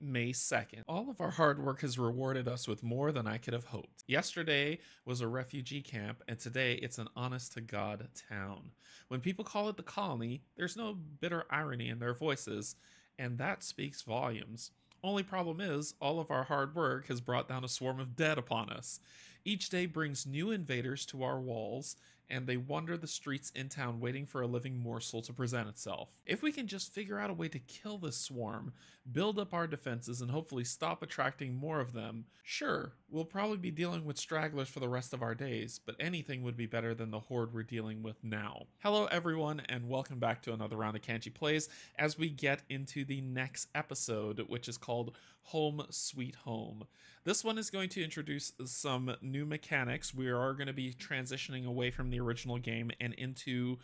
May 2nd. All of our hard work has rewarded us with more than I could have hoped. Yesterday was a refugee camp, and today it's an honest to God town. When people call it the colony, there's no bitter irony in their voices, and that speaks volumes. Only problem is, all of our hard work has brought down a swarm of dead upon us. Each day brings new invaders to our walls, and they wander the streets in town waiting for a living morsel to present itself. If we can just figure out a way to kill this swarm, build up our defenses, and hopefully stop attracting more of them, sure, we'll probably be dealing with stragglers for the rest of our days, but anything would be better than the horde we're dealing with now. Hello everyone, and welcome back to another round of Kanji Plays as we get into the next episode, which is called Home Sweet Home. This one is going to introduce some new mechanics. We are going to be transitioning away from the original game and into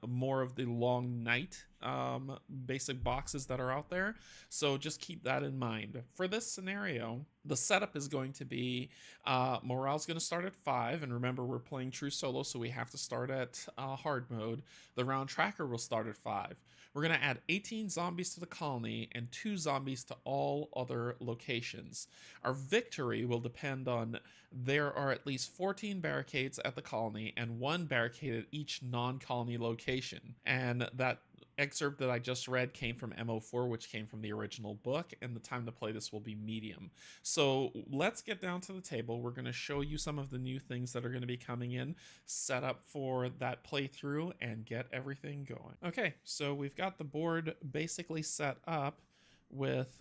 more of the long night basic boxes that are out there. So just keep that in mind. For this scenario, the setup is going to be morale's going to start at 5, and remember we're playing true solo, so we have to start at hard mode. The round tracker will start at 5. We're going to add 18 zombies to the colony and 2 zombies to all other locations. Our victory will depend on there are at least 14 barricades at the colony and 1 barricade at each non-colony location. And that excerpt that I just read came from MO4, which came from the original book, and the time to play this will be medium. So let's get down to the table. We're going to show you some of the new things that are going to be coming in, set up for that playthrough, and get everything going. Okay, so we've got the board basically set up with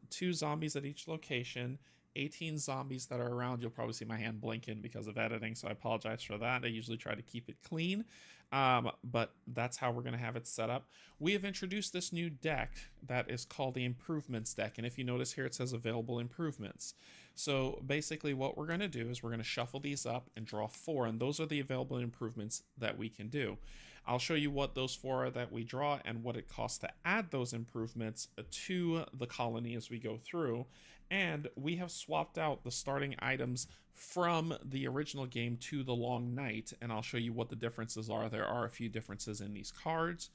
2 zombies at each location, 18 zombies that are around. You'll probably see my hand blinking because of editing, so I apologize for that. I usually try to keep it clean, but that's how we're going to have it set up. We have introduced this new deck that is called the Improvements deck, and if you notice here it says Available Improvements. So basically what we're going to do is we're going to shuffle these up and draw 4, and those are the available improvements that we can do. I'll show you what those 4 are that we draw and what it costs to add those improvements to the colony as we go through. And we have swapped out the starting items from the original game to the Long Night, and I'll show you what the differences are. There are a few differences in these cards.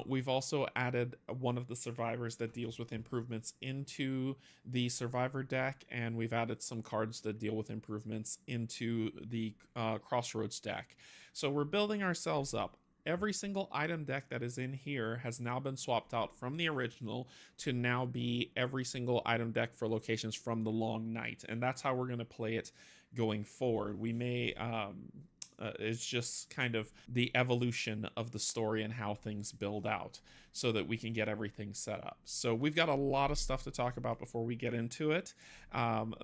We've also added one of the survivors that deals with improvements into the survivor deck, and we've added some cards that deal with improvements into the Crossroads deck. So we're building ourselves up. Every single item deck that is in here has now been swapped out from the original to now be every single item deck for locations from the Long Night, and that's how we're going to play it going forward. We may it's just kind of the evolution of the story and how things build out so that we can get everything set up. So we've got a lot of stuff to talk about before we get into it.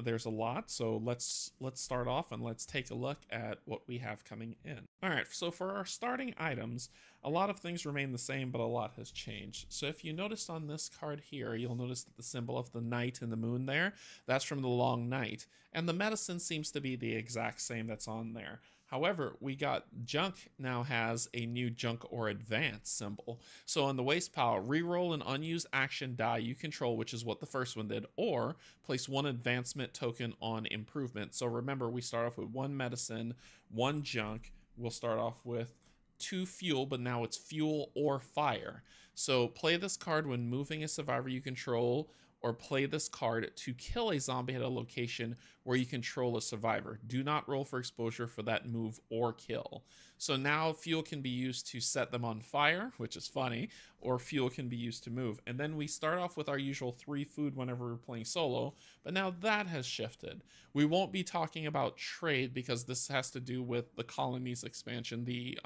There's a lot, so let's start off and let's take a look at what we have coming in. All right, so for our starting items, a lot of things remain the same, but a lot has changed. So if you noticed on this card here, you'll notice that the symbol of the knight and the moon there, that's from the Long Night, and the medicine seems to be the exact same that's on there. However, we got junk now has a new junk or advance symbol. So on the waste pile, reroll an unused action die you control, which is what the first one did, or place 1 advancement token on improvement. So remember, we start off with 1 medicine, 1 junk. We'll start off with 2 fuel, but now it's fuel or fire. So play this card when moving a survivor you control, or play this card to kill a zombie at a location where you control a survivor. Do not roll for exposure for that move or kill. So now fuel can be used to set them on fire, which is funny, or fuel can be used to move. And then we start off with our usual 3 food whenever we're playing solo, but now that has shifted. We won't be talking about trade because this has to do with the colonies expansion, the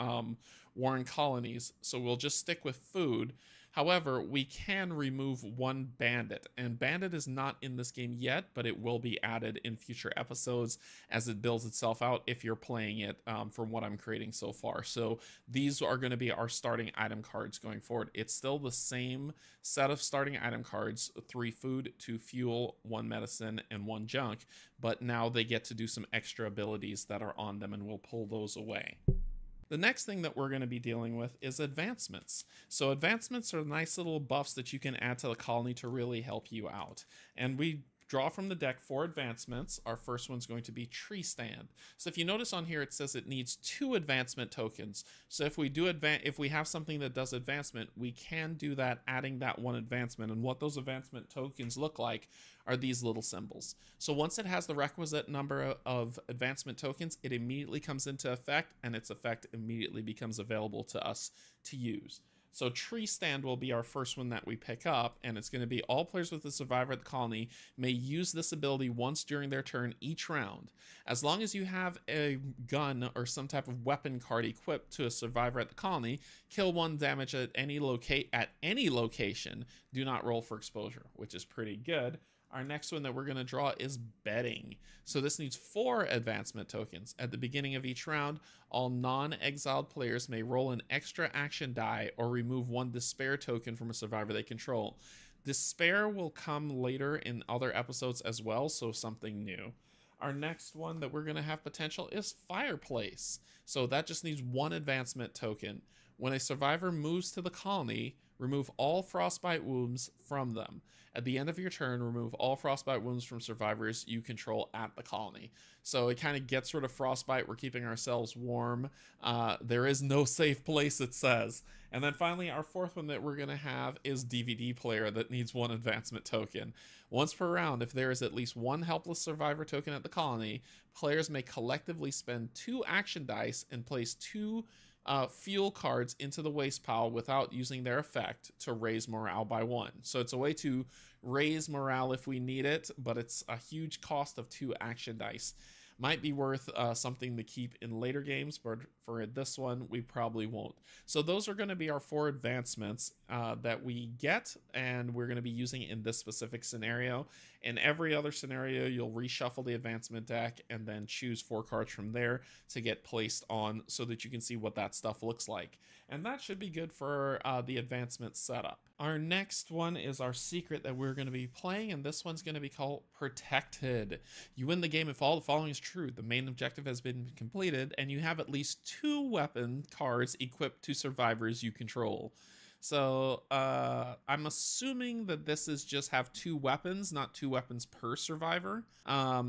Warren colonies, so we'll just stick with food. However, we can remove 1 bandit, and bandit is not in this game yet, but it will be added in future episodes as it builds itself out if you're playing it from what I'm creating so far. So these are going to be our starting item cards going forward. It's still the same set of starting item cards, 3 food, 2 fuel, 1 medicine, and 1 junk, but now they get to do some extra abilities that are on them, and we'll pull those away. The next thing that we're going to be dealing with is advancements. So advancements are nice little buffs that you can add to the colony to really help you out. And we draw from the deck 4 advancements. Our first one's going to be Tree Stand. So if you notice on here, it says it needs 2 advancement tokens. So if we have something that does advancement, we can do that, adding that 1 advancement. And what those advancement tokens look like are these little symbols. So once it has the requisite number of advancement tokens, it immediately comes into effect, and its effect immediately becomes available to us to use. So Tree Stand will be our first one that we pick up, and it's going to be all players with a survivor at the colony may use this ability once during their turn each round. As long as you have a gun or some type of weapon card equipped to a survivor at the colony, kill 1 damage at any location. Do not roll for exposure, which is pretty good. Our next one that we're going to draw is Bedding. So this needs 4 advancement tokens. At the beginning of each round, all non-exiled players may roll an extra action die or remove 1 despair token from a survivor they control. Despair will come later in other episodes as well, so something new. Our next one that we're going to have potential is Fireplace. So that just needs 1 advancement token. When a survivor moves to the colony, remove all frostbite wounds from them. At the end of your turn, remove all frostbite wounds from survivors you control at the colony. So it kind of gets rid of frostbite. We're keeping ourselves warm. There is no safe place, it says. And then finally, our 4th one that we're going to have is DVD Player that needs 1 advancement token. Once per round, if there is at least 1 helpless survivor token at the colony, players may collectively spend 2 action dice and place 2 fuel cards into the waste pile without using their effect to raise morale by 1. So it's a way to raise morale if we need it, but it's a huge cost of 2 action dice. Might be worth something to keep in later games, but for this one, we probably won't. So those are going to be our 4 advancements that we get, and we're going to be using in this specific scenario. In every other scenario, you'll reshuffle the advancement deck and then choose 4 cards from there to get placed on so that you can see what that stuff looks like. And that should be good for the advancement setup. Our next one is our secret that we're going to be playing, and this one's going to be called Protected. You win the game if all the following is true. The main objective has been completed, and you have at least 2 weapon cards equipped to survivors you control. So I'm assuming that this is just have 2 weapons, not 2 weapons per survivor.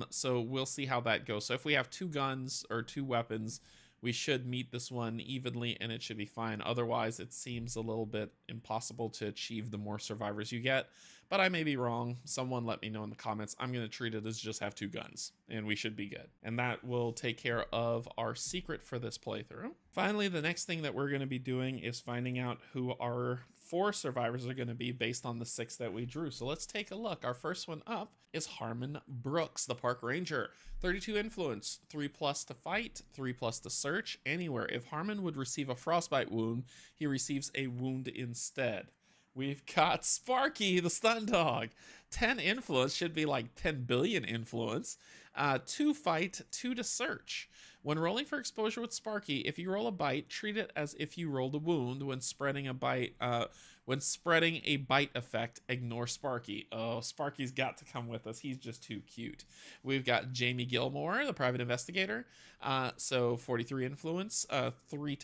So we'll see how that goes. So if we have 2 guns or 2 weapons, we should meet this one evenly and it should be fine. Otherwise, it seems a little bit impossible to achieve the more survivors you get. But I may be wrong. Someone let me know in the comments. I'm going to treat it as just have 2 guns and we should be good. And that will take care of our secret for this playthrough. Finally, the next thing that we're going to be doing is finding out who our 4 survivors are going to be based on the 6 that we drew. So let's take a look. Our first one up is Harmon Brooks, the Park Ranger. 32 influence, 3+ to fight, 3+ to search anywhere. If Harmon would receive a frostbite wound, he receives a wound instead. We've got Sparky, the stun dog. 10 influence, should be like 10 billion influence. 2 fight, 2 to search. When rolling for exposure with Sparky, if you roll a bite, treat it as if you rolled a wound. When spreading a bite effect, ignore Sparky. Oh, Sparky's got to come with us. He's just too cute. We've got Jamie Gilmore, the private investigator. So 43 influence, 3+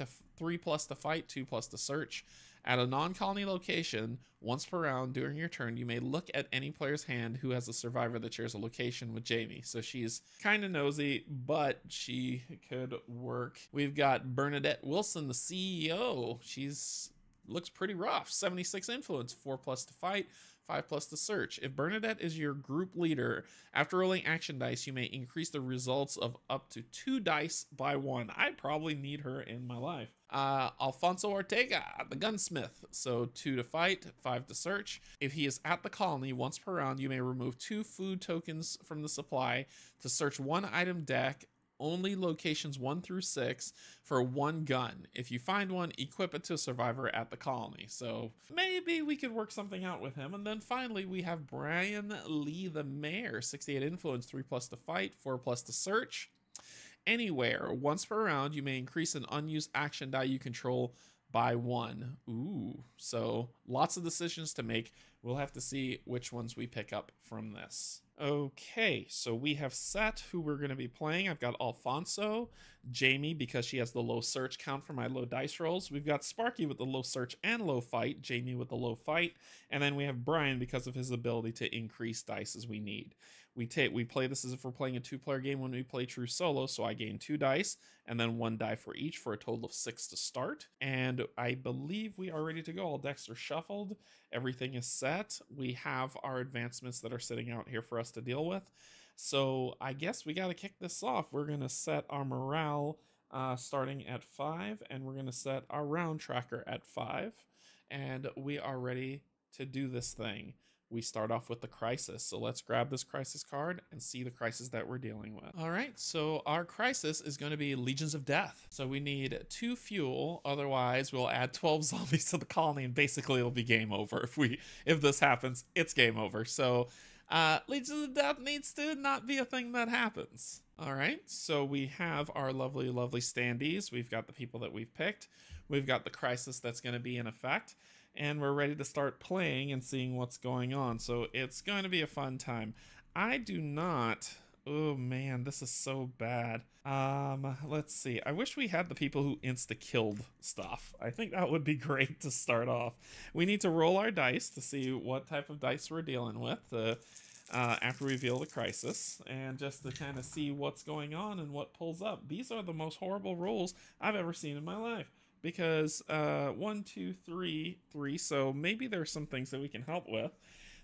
to fight, 2+ to search. At a non-colony location, once per round during your turn, you may look at any player's hand who has a survivor that shares a location with Jamie. So she's kind of nosy, but she could work. We've got Bernadette Wilson, the CEO. Looks pretty rough. 76 influence, 4+ to fight, 5+ to search. If Bernadette is your group leader, after rolling action dice, you may increase the results of up to 2 dice by 1. I probably need her in my life. Alfonso Ortega, the gunsmith. So 2 to fight, 5 to search. If he is at the colony once per round, you may remove 2 food tokens from the supply to search 1 item deck, only locations 1 through 6 for 1 gun. If you find one, equip it to a survivor at the colony. So maybe we could work something out with him. And then finally, we have Brian Lee, the mayor. 68 influence, 3+ to fight, 4+ to search. Anywhere, once per round, you may increase an unused action die you control by 1. Ooh, so lots of decisions to make. We'll have to see which ones we pick up from this. Okay, so we have set who we're going to be playing. I've got Alfonso, Jamie because she has the low search count for my low dice rolls. We've got Sparky with the low search and low fight, Jamie with the low fight, and then we have Brian because of his ability to increase dice as we need. We play this as if we're playing a 2-player game when we play true solo, so I gain 2 dice and then 1 die for each for a total of 6 to start. And I believe we are ready to go. All decks are shuffled. Everything is set. We have our advancements that are sitting out here for us to deal with. So I guess we got to kick this off. We're going to set our morale starting at 5, and we're going to set our round tracker at 5. And we are ready to do this thing. We start off with the crisis. So let's grab this crisis card and see the crisis that we're dealing with. All right, so our crisis is going to be Legions of Death. So we need 2 fuel, otherwise we'll add 12 zombies to the colony and basically it'll be game over. If this happens, it's game over. So Legions of Death needs to not be a thing that happens. All right, so we have our lovely, lovely standees. We've got the people that we've picked. We've got the crisis that's going to be in effect. And we're ready to start playing and seeing what's going on. So it's going to be a fun time. I do not... Oh man, this is so bad. Let's see. I wish we had the people who insta-killed stuff. I think that would be great to start off. We need to roll our dice to see what type of dice we're dealing with after we reveal the crisis. And just to kind of see what's going on and what pulls up. These are the most horrible rolls I've ever seen in my life. Because 1, 2, 3, 3, so maybe there's some things that we can help with.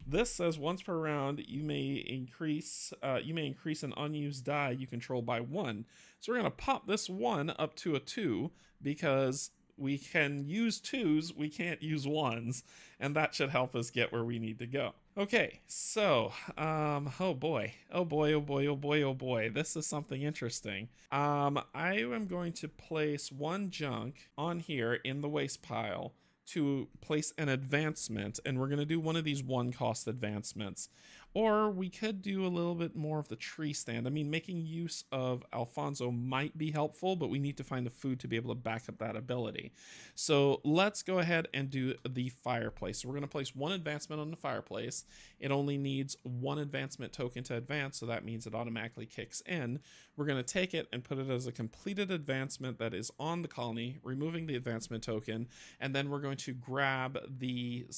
This says once per round you may increase an unused die you control by 1. So we're going to pop this 1 up to a 2 because we can use 2s, we can't use 1s, and that should help us get where we need to go. Okay, so, oh boy, oh boy, oh boy, oh boy, oh boy, this is something interesting. I am going to place 1 junk on here in the waste pile to place an advancement, and we're going to do one of these 1-cost advancements. Or we could do a little bit more of the tree stand. I mean, making use of Alfonso might be helpful, but we need to find the food to be able to back up that ability. So let's go ahead and do the fireplace. So we're going to place 1 advancement on the fireplace. It only needs 1 advancement token to advance, so that means it automatically kicks in. We're going to take it and put it as a completed advancement that is on the colony, removing the advancement token, and then we're going to grab the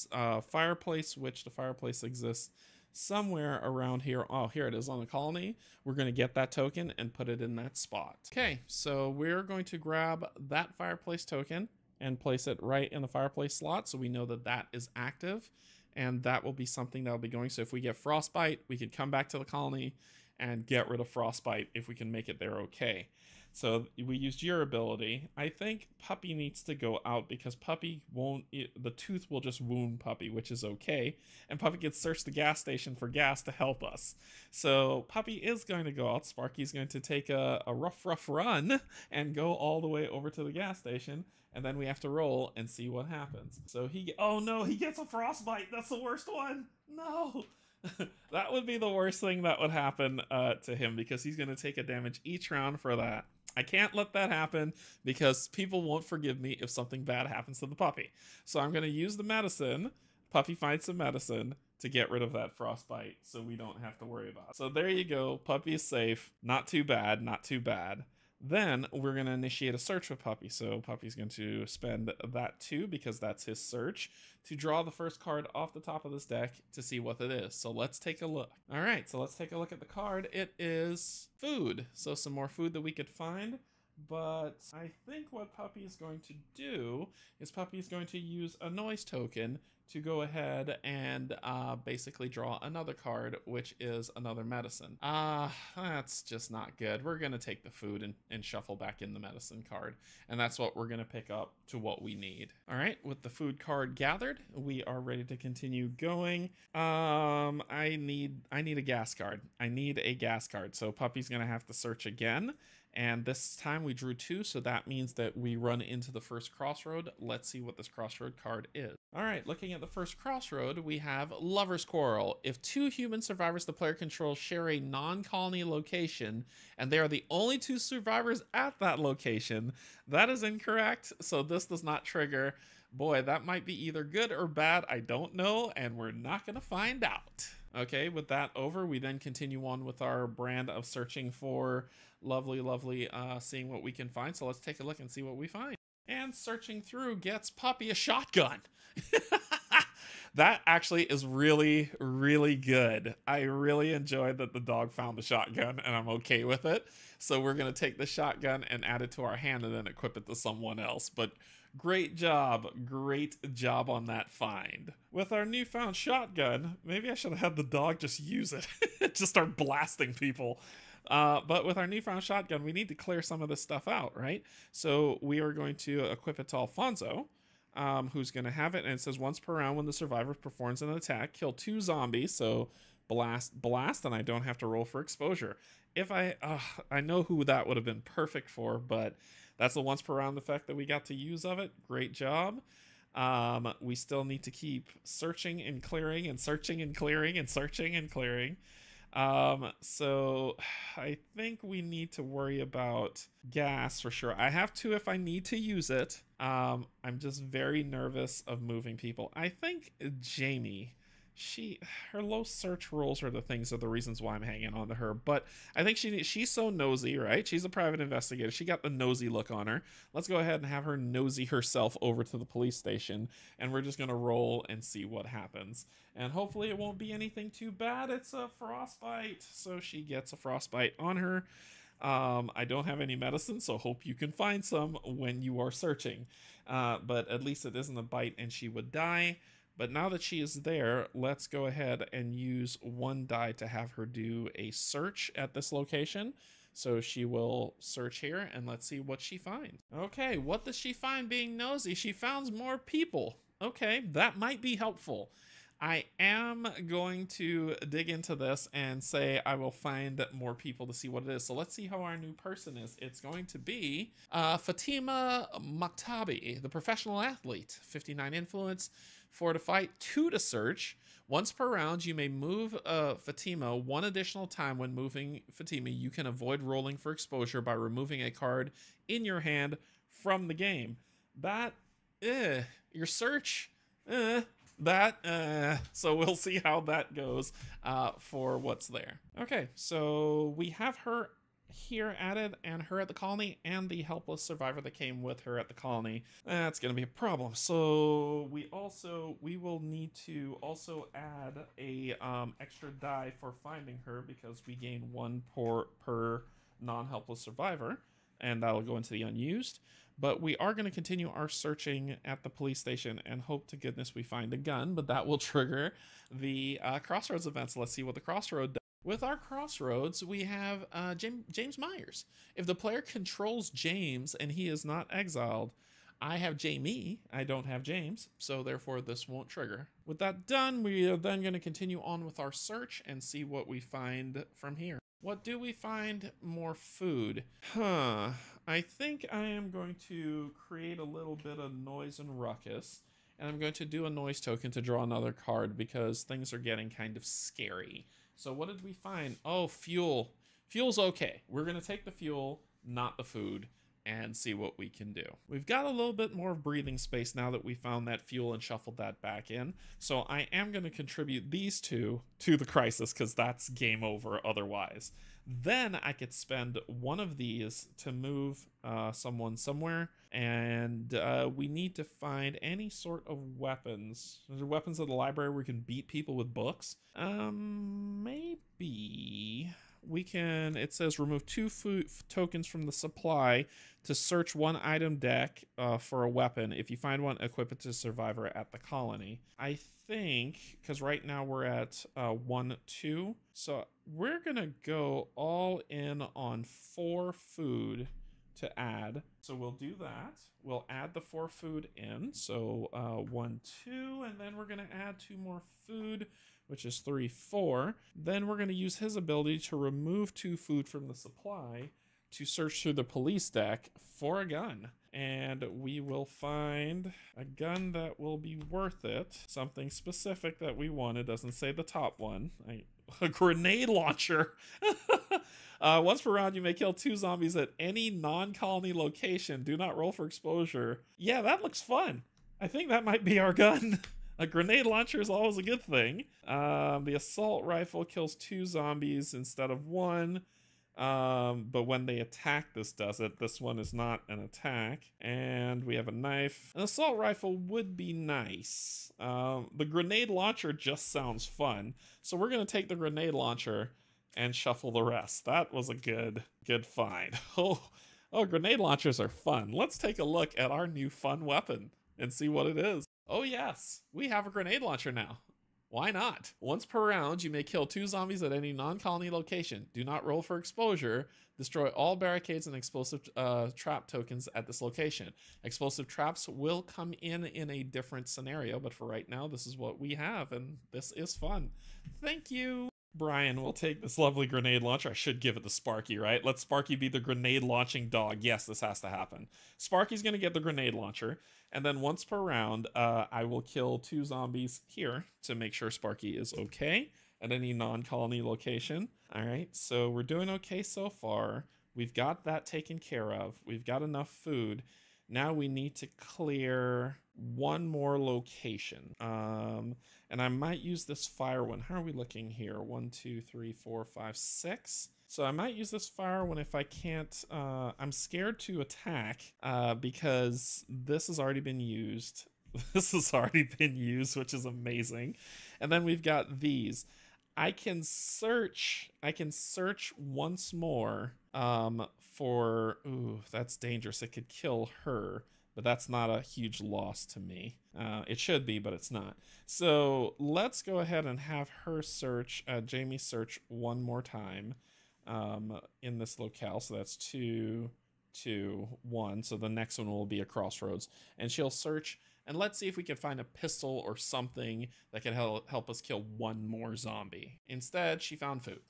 fireplace, which the fireplace exists somewhere around here. Oh, here it is on the colony. We're going to get that token and put it in that spot. Okay, so we're going to grab that fireplace token and place it right in the fireplace slot so we know that that is active, and that will be something that will be going. So if we get frostbite, we can come back to the colony and get rid of frostbite if we can make it there okay. So we used your ability. I think Puppy needs to go out because Puppy won't, the tooth will just wound Puppy, which is okay. And Puppy can search the gas station for gas to help us. So Puppy is going to go out. Sparky's going to take a rough run and go all the way over to the gas station. And then we have to roll and see what happens. So oh no, he gets a frostbite. That's the worst one. No. That would be the worst thing that would happen to him because he's going to take a damage each round for that. I can't let that happen because people won't forgive me if something bad happens to the puppy. So I'm going to use the medicine. Puppy finds some medicine to get rid of that frostbite so we don't have to worry about it. So there you go. Puppy is safe. Not too bad. Not too bad. Then we're going to initiate a search with Puppy. So Puppy's going to spend that 2 because that's his search to draw the first card off the top of this deck to see what it is. So let's take a look. All right, so let's take a look at the card. It is food. So some more food that we could find. But I think what Puppy is going to do is Puppy is going to use a noise token to go ahead and basically draw another card, which is another medicine. That's just not good. We're going to take the food and shuffle back in the medicine card. And that's what we're going to pick up to what we need. All right, with the food card gathered, we are ready to continue going. I need a gas card. I need a gas card. So Puppy's going to have to search again. And this time we drew 2, so that means that we run into the first crossroad. Let's see what this crossroad card is. All right, looking at the first crossroad, we have Lover's Quarrel. If 2 human survivors the player controls share a non-colony location, and they are the only 2 survivors at that location, that is incorrect, so this does not trigger. Boy, that might be either good or bad. I don't know, and we're not going to find out. Okay, with that over, we then continue on with our brand of searching for lovely, seeing what we can find. So let's take a look and see what we find. And searching through gets Puppy a shotgun. That actually is really good. I really enjoyed that the dog found the shotgun, and I'm okay with it. So we're going to take the shotgun and add it to our hand and then equip it to someone else. But great job on that find. With our newfound shotgun, maybe I should have had the dog just use it. Just start blasting people. But with our newfound shotgun, we need to clear some of this stuff out, right? So we are going to equip it to Alfonso, who's going to have it. And it says once per round when the survivor performs an attack, kill 2 zombies. So blast, and I don't have to roll for exposure. If I know who that would have been perfect for, but that's the once per round effect that we got to use of it. Great job. We still need to keep searching and clearing and searching and clearing and searching and clearing. So I think we need to worry about gas for sure. I have to if I need to use it. I'm just very nervous of moving people. I think Jamie, her low search rolls are the reasons why I'm hanging on to her. But I think she's so nosy, right? She's a private investigator. She got the nosy look on her. Let's go ahead and have her nosy herself over to the police station, and we're just gonna roll and see what happens. And hopefully it won't be anything too bad. It's a frostbite, so she gets a frostbite on her. I don't have any medicine, so hope you can find some when you are searching. But at least it isn't a bite and she would die. But now that she is there, let's go ahead and use 1 die to have her do a search at this location. So she will search here, and let's see what she finds. Okay, what does she find being nosy? She found more people. Okay, that might be helpful. I am going to dig into this and say I will find more people to see what it is. So let's see how our new person is. It's going to be Fatima Maktabi, the professional athlete. 59 influence, 4 to fight, 2 to search. Once per round, you may move Fatima 1 additional time. When moving Fatima, you can avoid rolling for exposure by removing a card in your hand from the game. That, your search, so we'll see how that goes for what's there. Okay, so we have her here added, and her at the colony, and the helpless survivor that came with her at the colony. That's gonna be a problem. So we will need to also add a extra die for finding her, because we gain 1 per non-helpless survivor, and that'll go into the unused. But we are going to continue our searching at the police station and hope to goodness we find a gun, but that will trigger the Crossroads event. So let's see what the Crossroad does. With our Crossroads, we have James Myers. If the player controls James and he is not exiled, I have Jamie, I don't have James, so therefore this won't trigger. With that done, we are then going to continue on with our search and see what we find from here. What do we find? More food. I think I am going to create a little bit of noise and ruckus, and I'm going to do a noise token to draw another card because things are getting kind of scary. So what did we find? Oh, fuel. Fuel's okay. We're going to take the fuel, not the food, and see what we can do. We've got a little bit more breathing space now that we found that fuel and shuffled that back in. So I am going to contribute these 2 to the crisis, because that's game over otherwise. Then I could spend 1 of these to move someone somewhere, and we need to find any sort of weapons. Are there weapons at the library where we can beat people with books? Maybe we can. It says remove 2 food tokens from the supply to search 1 item deck for a weapon. If you find one, equip it to survivor at the colony. I think, because right now we're at 1, 2, so we're gonna go all in on 4 food to add. So we'll do that. We'll add the 4 food in. So 1, 2, and then we're gonna add 2 more food, which is 3, 4. Then we're going to use his ability to remove 2 food from the supply to search through the police deck for a gun. And we will find a gun that will be worth it. Something specific that we want. It doesn't say the top one. A grenade launcher. Once per round, you may kill 2 zombies at any non-colony location. Do not roll for exposure. Yeah, that looks fun. I think that might be our gun. A grenade launcher is always a good thing. The assault rifle kills 2 zombies instead of 1. But when they attack, this does it. This one is not an attack. And we have a knife. An assault rifle would be nice. The grenade launcher just sounds fun. So we're going to take the grenade launcher and shuffle the rest. That was a good find. Oh, grenade launchers are fun. Let's take a look at our new fun weapon and see what it is. Oh yes, we have a grenade launcher now. Why not? Once per round, you may kill 2 zombies at any non-colony location. Do not roll for exposure. Destroy all barricades and explosive trap tokens at this location. Explosive traps will come in a different scenario, but for right now, this is what we have, and this is fun. Thank you. Brian will take this lovely grenade launcher. I should give it to Sparky, right? Let Sparky be the grenade launching dog. Yes, this has to happen. Sparky's going to get the grenade launcher. And then once per round, I will kill 2 zombies here to make sure Sparky is okay at any non-colony location. All right, so we're doing okay so far. We've got that taken care of. We've got enough food. Now we need to clear 1 more location. And I might use this fire one. How are we looking here? 1, 2, 3, 4, 5, 6. So I might use this fire one if I can't. I'm scared to attack because this has already been used. This has already been used, which is amazing. And then we've got these. I can search once more for, ooh, that's dangerous. It could kill her, but that's not a huge loss to me. It should be, but it's not. So let's go ahead and have her search, Jamie search 1 more time in this locale. So that's 2, 2, 1. So the next one will be a crossroads, and she'll search. And let's see if we can find a pistol or something that can help us kill 1 more zombie. Instead, she found food.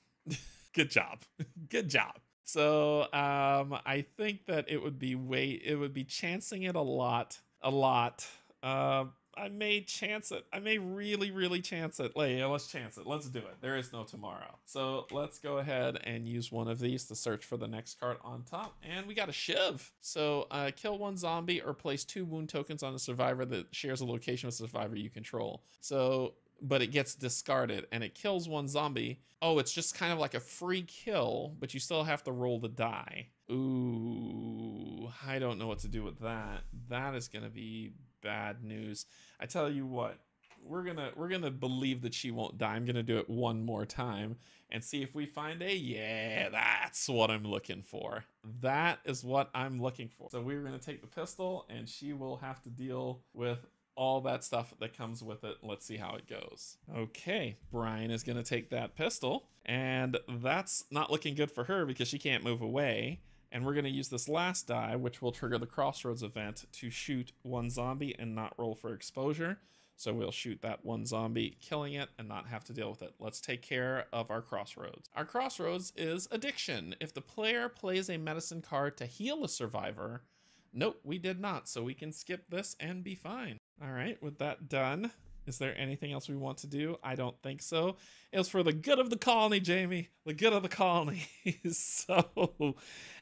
Good job. Good job. So I think that it would be chancing it a lot. I may chance it. I may really chance it. Yeah, let's chance it. Let's do it. There is no tomorrow. So let's go ahead and use one of these to search for the next card on top. And we got a shiv. So kill 1 zombie or place 2 wound tokens on a survivor that shares a location with a survivor you control. So, but it gets discarded and it kills 1 zombie. Oh, it's just kind of like a free kill, but you still have to roll the die. Ooh, I don't know what to do with that. That is going to be bad news. I tell you what, we're gonna believe that she won't die. I'm gonna do it 1 more time and see if we find yeah, that's what I'm looking for. That is what I'm looking for. So we're gonna take the pistol and she will have to deal with all that stuff that comes with it. Let's see how it goes. Okay, Brian is gonna take that pistol, and that's not looking good for her because she can't move away. And we're going to use this last die, which will trigger the crossroads event, to shoot 1 zombie and not roll for exposure. So we'll shoot that 1 zombie, killing it, and not have to deal with it. Let's take care of our crossroads. Our crossroads is addiction. If the player plays a medicine card to heal a survivor, nope, we did not. So we can skip this and be fine. All right, with that done, is there anything else we want to do? I don't think so. It was for the good of the colony, Jamie. The good of the colony. So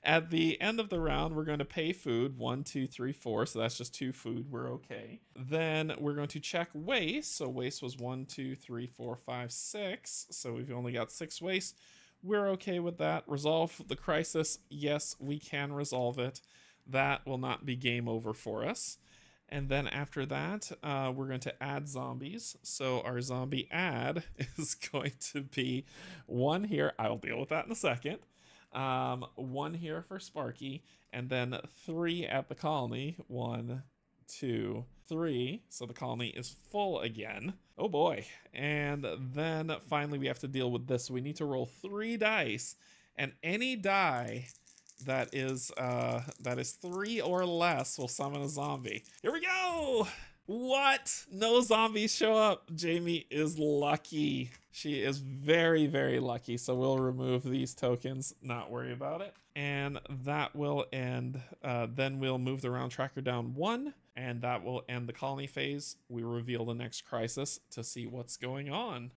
at the end of the round, we're going to pay food. 1, 2, 3, 4. So that's just 2 food. We're okay. Then we're going to check waste. So waste was 1, 2, 3, 4, 5, 6. So we've only got 6 waste. We're okay with that. Resolve the crisis. Yes, we can resolve it. That will not be game over for us. And then after that, we're going to add zombies. So our zombie add is going to be 1 here. I'll deal with that in a second. 1 here for Sparky, and then 3 at the colony. 1, 2, 3. So the colony is full again. Oh boy. And then finally we have to deal with this. We need to roll 3 dice, and any die that is 3 or less will summon a zombie. Here we go. What? No zombies show up. Jamie is lucky. She is very lucky. So we'll remove these tokens, not worry about it. And that will end. Then we'll move the round tracker down 1, and that will end the colony phase. We reveal the next crisis to see what's going on.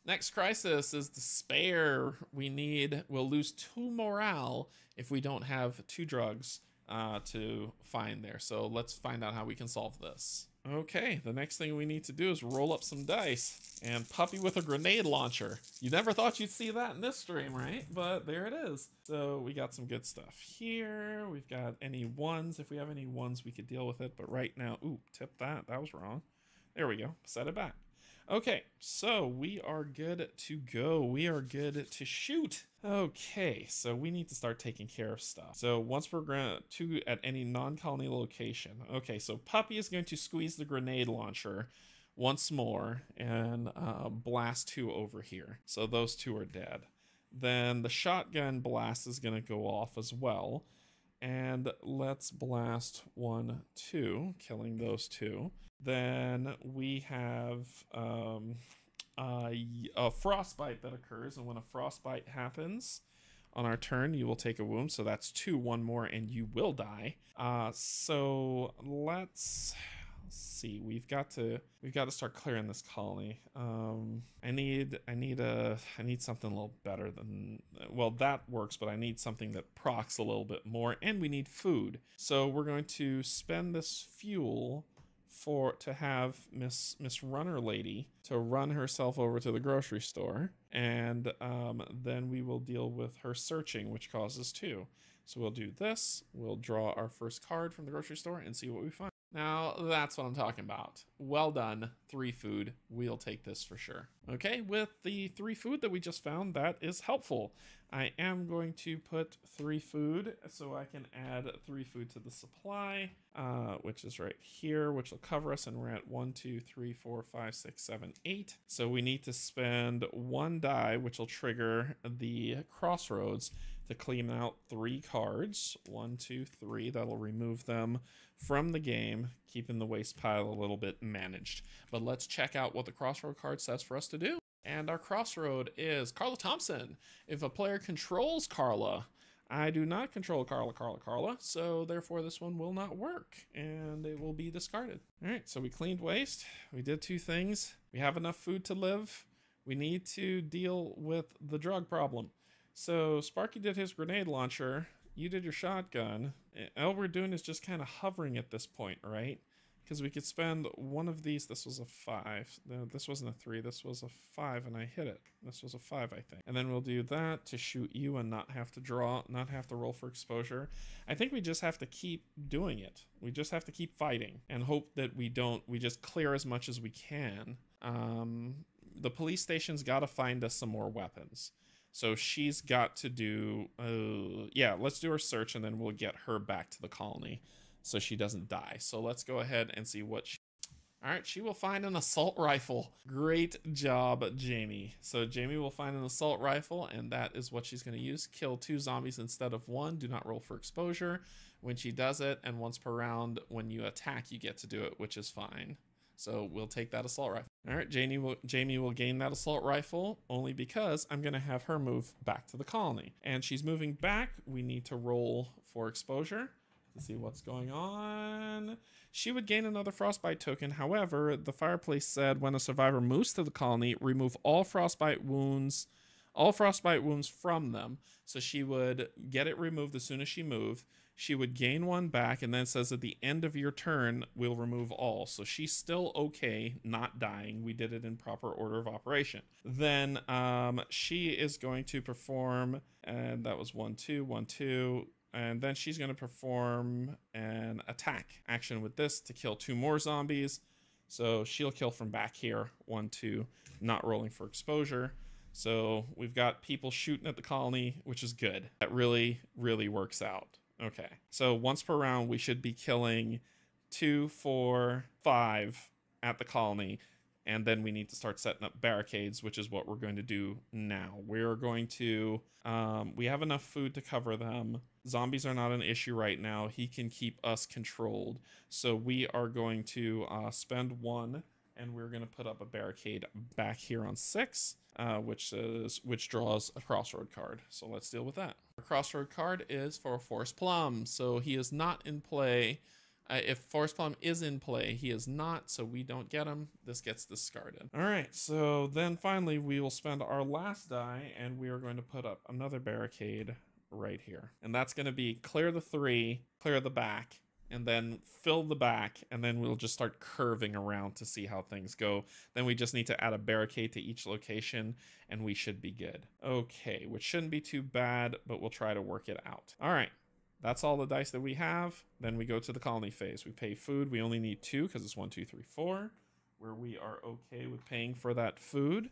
Next crisis is despair. We'll lose 2 morale if we don't have 2 drugs to find there. So let's find out how we can solve this. Okay, the next thing we need to do is roll up some dice. And Puppy with a grenade launcher. You never thought you'd see that in this stream, right? But there it is. So we got some good stuff here. We've got any ones. If we have any ones, we could deal with it. But right now, ooh, tip that. That was wrong. There we go. Set it back. Okay, so we are good to go. We are good to shoot. Okay, so we need to start taking care of stuff. So once we're going to at any non-colony location. Okay, so Puppy is going to squeeze the grenade launcher once more and blast 2 over here. So those 2 are dead. Then the shotgun blast is going to go off as well. And let's blast 1, 2, killing those 2. Then we have a frostbite that occurs, and when a frostbite happens on our turn, you will take a wound. So that's 2, 1 more, and you will die. So let's see. We've got to start clearing this colony. I need something a little better than, well, that works, but I need something that procs a little bit more, and we need food. So we're going to spend this fuel to have Miss Runner Lady to run herself over to the grocery store, and then we will deal with her searching, which causes 2. So we'll do this. We'll draw our first card from the grocery store and see what we find. Now that's what I'm talking about. Well done, 3 food. We'll take this for sure. Okay, with the 3 food that we just found, that is helpful. I am going to put 3 food so I can add 3 food to the supply, which is right here, which will cover us, and we're at 1, 2, 3, 4, 5, 6, 7, 8. So we need to spend 1 die, which will trigger the crossroads to clean out 3 cards. 1, 2, 3. That'll remove them from the game, keeping the waste pile a little bit managed. But let's check out what the crossroad card says for us to do. And our crossroad is Carla Thompson. If a player controls Carla, I do not control Carla, so therefore this one will not work, and it will be discarded. All right, so we cleaned waste. We did 2 things. We have enough food to live. We need to deal with the drug problem. So Sparky did his grenade launcher. You did your shotgun. All we're doing is just kind of hovering at this point, right? Because we could spend 1 of these. This was a 5. No, this wasn't a 3. This was a 5, and I hit it. This was a 5, I think. And then we'll do that to shoot you and not have to roll for exposure. I think we just have to keep doing it. We just have to keep fighting and hope that we just clear as much as we can. The police station's got to find us some more weapons. So she's got to do, yeah, let's do her search, and then we'll get her back to the colony so she doesn't die. So let's go ahead and see what all right, she will find an assault rifle. Great job, Jamie. So Jamie will find an assault rifle, and that is what she's going to use. Kill 2 zombies instead of 1. Do not roll for exposure when she does it, and once per round when you attack, you get to do it, which is fine. So we'll take that assault rifle. All right, Jamie will gain that assault rifle only because I'm going to have her move back to the colony. And she's moving back. We need to roll for exposure to see what's going on. She would gain another frostbite token. However, the fireplace said when a survivor moves to the colony, remove all frostbite wounds from them. So she would get it removed as soon as she moved. She would gain 1 back, and then it says at the end of your turn, we'll remove all. So she's still okay, not dying. We did it in proper order of operation. Then she is going to perform, and that was 1, 2, 1, 2. And then she's going to perform an attack action with this to kill 2 more zombies. So she'll kill from back here, 1, 2, not rolling for exposure. So we've got people shooting at the colony, which is good. That really, really works out. Okay, so once per round, we should be killing 2, 4, 5 at the colony, and then we need to start setting up barricades, which is what we're going to do now. We're going to, we have enough food to cover them. Zombies are not an issue right now. He can keep us controlled. So we are going to spend 1, and we're going to put up a barricade back here on 6. Which draws a crossroad card. So let's deal with that. Our crossroad card is for Forest Plum. So he is not in play. If Forest Plum is in play, he is not, so we don't get him. This gets discarded. All right, so then finally we will spend our last die, and we are going to put up another barricade right here. And that's going to be clear the 3, clear the back, and then fill the back, and then we'll just start curving around to see how things go. Then we just need to add a barricade to each location, and we should be good. Okay, which shouldn't be too bad, but we'll try to work it out. All right, that's all the dice that we have. Then we go to the colony phase. We pay food. We only need 2 because it's 1, 2, 3, 4, where we are okay with paying for that food.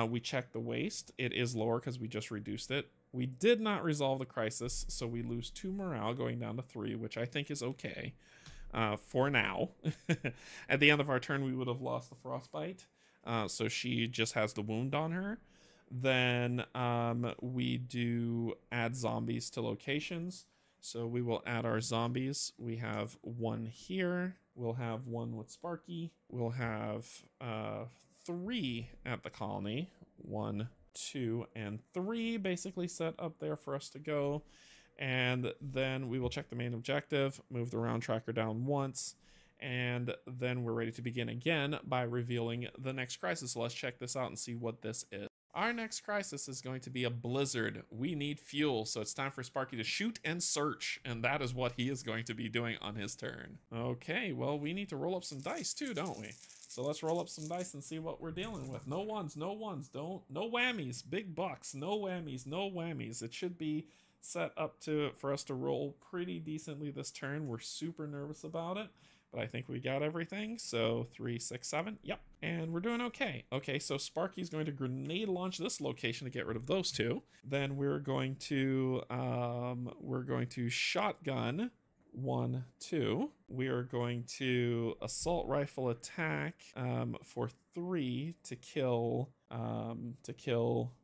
We check the waste. It is lower because we just reduced it. We did not resolve the crisis, so we lose 2 morale, going down to 3, which I think is okay for now. At the end of our turn, we would have lost the frostbite, so she just has the wound on her. Then we do add zombies to locations. So we will add our zombies. We have 1 here. We'll have 1 with Sparky. We'll have 3 at the colony. 1, 2, and 3 basically set up there for us to go. And then we will check the main objective, move the round tracker down once, and then we're ready to begin again by revealing the next crisis. So let's check this out and see what this is. Our next crisis is going to be a blizzard. We need fuel, so it's time for Sparky to shoot and search, and that is what he is going to be doing on his turn. Okay, well, we need to roll up some dice too, don't we? So let's roll up some dice and see what we're dealing with. No ones, no whammies, big bucks, no whammies. It should be set up for us to roll pretty decently this turn. We're super nervous about it, but I think we got everything. So 3, 6, 7, yep, and we're doing okay. Okay, so Sparky's going to grenade launch this location to get rid of those 2. Then we're going to shotgun 1, 2. We are going to assault rifle attack for 3 to kill